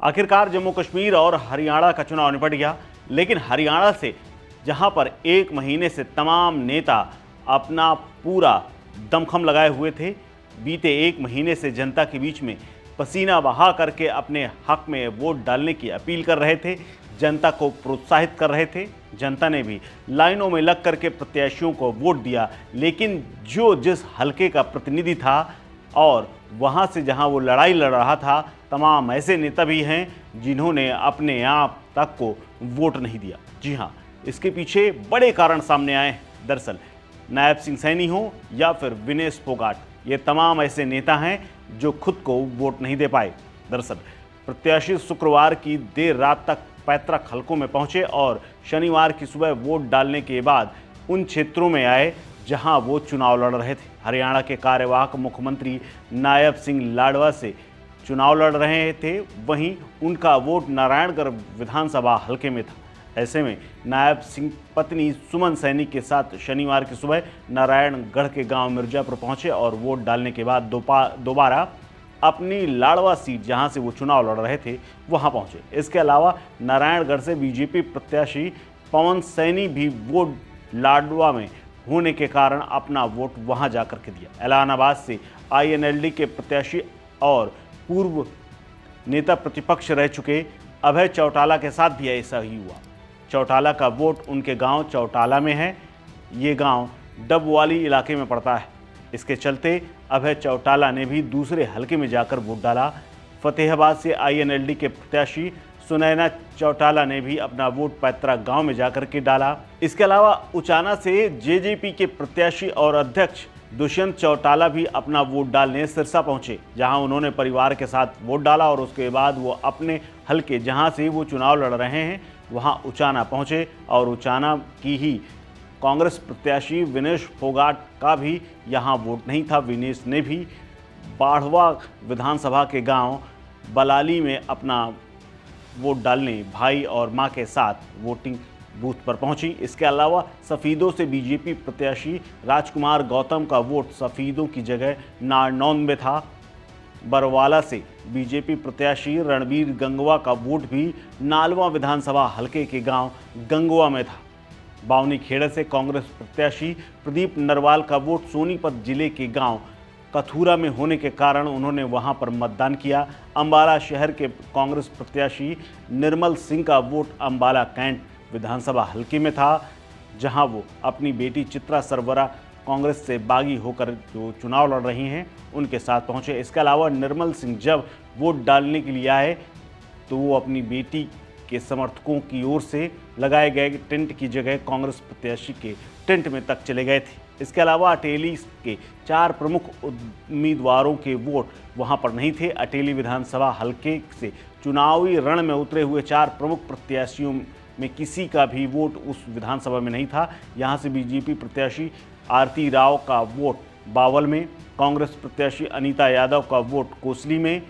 आखिरकार जम्मू कश्मीर और हरियाणा का चुनाव निपट गया, लेकिन हरियाणा से जहां पर एक महीने से तमाम नेता अपना पूरा दमखम लगाए हुए थे, बीते एक महीने से जनता के बीच में पसीना बहा करके अपने हक में वोट डालने की अपील कर रहे थे, जनता को प्रोत्साहित कर रहे थे। जनता ने भी लाइनों में लग करके प्रत्याशियों को वोट दिया, लेकिन जो जिस हलके का प्रतिनिधि था और वहां से जहां वो लड़ाई लड़ रहा था, तमाम ऐसे नेता भी हैं जिन्होंने अपने आप तक को वोट नहीं दिया। जी हां, इसके पीछे बड़े कारण सामने आए हैं। दरअसल नायब सिंह सैनी हो या फिर विनेश फोगाट, ये तमाम ऐसे नेता हैं जो खुद को वोट नहीं दे पाए। दरअसल प्रत्याशी शुक्रवार की देर रात तक पैतृक हलकों में पहुंचे और शनिवार की सुबह वोट डालने के बाद उन क्षेत्रों में आए जहां वो चुनाव लड़ रहे थे। हरियाणा के कार्यवाहक मुख्यमंत्री नायब सिंह लाडवा से चुनाव लड़ रहे थे, वहीं उनका वोट नारायणगढ़ विधानसभा हलके में था। ऐसे में नायब सिंह पत्नी सुमन सैनी के साथ शनिवार की सुबह नारायणगढ़ के गांव मिर्जापुर पहुंचे और वोट डालने के बाद दोबारा अपनी लाडवा सीट जहां से वो चुनाव लड़ रहे थे वहां पहुंचे। इसके अलावा नारायणगढ़ से बीजेपी प्रत्याशी पवन सैनी भी वोट लाडवा में होने के कारण अपना वोट वहां जाकर के दिया। एलाहाबाद से आईएनएलडी के प्रत्याशी और पूर्व नेता प्रतिपक्ष रह चुके अभय चौटाला के साथ भी ऐसा ही हुआ। चौटाला का वोट उनके गांव चौटाला में है। ये गांव डबवाली इलाके में पड़ता है। इसके चलते अभय चौटाला ने भी दूसरे हलके में जाकर वोट डाला। फतेहाबाद से आईएनएलडी के प्रत्याशी सुनैना चौटाला ने भी अपना वोट पैतृक गांव में जाकर के डाला। इसके अलावा उचाना से जेजेपी के प्रत्याशी और अध्यक्ष दुष्यंत चौटाला भी अपना वोट डालने सिरसा पहुंचे, जहां उन्होंने परिवार के साथ वोट डाला और उसके बाद वो अपने हलके जहां से वो चुनाव लड़ रहे हैं वहां उचाना पहुंचे और उचाना की ही कांग्रेस प्रत्याशी विनेश फोगाट का भी यहां वोट नहीं था। विनेश ने भी बाढ़वा विधानसभा के गांव बलाली में अपना वोट डालने भाई और मां के साथ वोटिंग बूथ पर पहुंची। इसके अलावा सफ़ीदों से बीजेपी प्रत्याशी राजकुमार गौतम का वोट सफ़ीदों की जगह नारनौंद में था। बरवाला से बीजेपी प्रत्याशी रणबीर गंगवा का वोट भी नालवा विधानसभा हलके के गांव गंगवा में था। बावनी खेड़े से कांग्रेस प्रत्याशी प्रदीप नरवाल का वोट सोनीपत जिले के गांव कथूरा में होने के कारण उन्होंने वहां पर मतदान किया। अंबाला शहर के कांग्रेस प्रत्याशी निर्मल सिंह का वोट अंबाला कैंट विधानसभा हलके में था, जहां वो अपनी बेटी चित्रा सरवरा कांग्रेस से बागी होकर जो चुनाव लड़ रही हैं उनके साथ पहुंचे। इसके अलावा निर्मल सिंह जब वोट डालने के लिए आए तो वो अपनी बेटी के समर्थकों की ओर से लगाए गए टेंट की जगह कांग्रेस प्रत्याशी के टेंट में तक चले गए थे। इसके अलावा अटेली के 4 प्रमुख उम्मीदवारों के वोट वहां पर नहीं थे। अटेली विधानसभा हलके से चुनावी रण में उतरे हुए 4 प्रमुख प्रत्याशियों में किसी का भी वोट उस विधानसभा में नहीं था। यहां से बीजेपी प्रत्याशी आरती राव का वोट बावल में, कांग्रेस प्रत्याशी अनीता यादव का वोट कोसली में,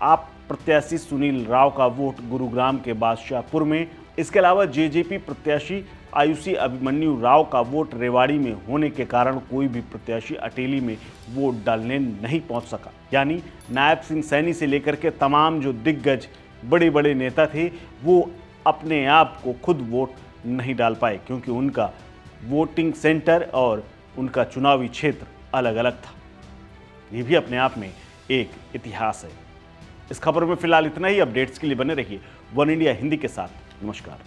आप प्रत्याशी सुनील राव का वोट गुरुग्राम के बादशाहपुर में। इसके अलावा जेजेपी प्रत्याशी आयुषी अभिमन्यु राव का वोट रेवाड़ी में होने के कारण कोई भी प्रत्याशी अटेली में वोट डालने नहीं पहुंच सका। यानी नायब सिंह सैनी से लेकर के तमाम जो दिग्गज बड़े बड़े नेता थे वो अपने आप को खुद वोट नहीं डाल पाए, क्योंकि उनका वोटिंग सेंटर और उनका चुनावी क्षेत्र अलग अलग था। ये भी अपने आप में एक इतिहास है। इस खबर में फिलहाल इतना ही। अपडेट्स के लिए बने रहिए वन इंडिया हिंदी के साथ। नमस्कार।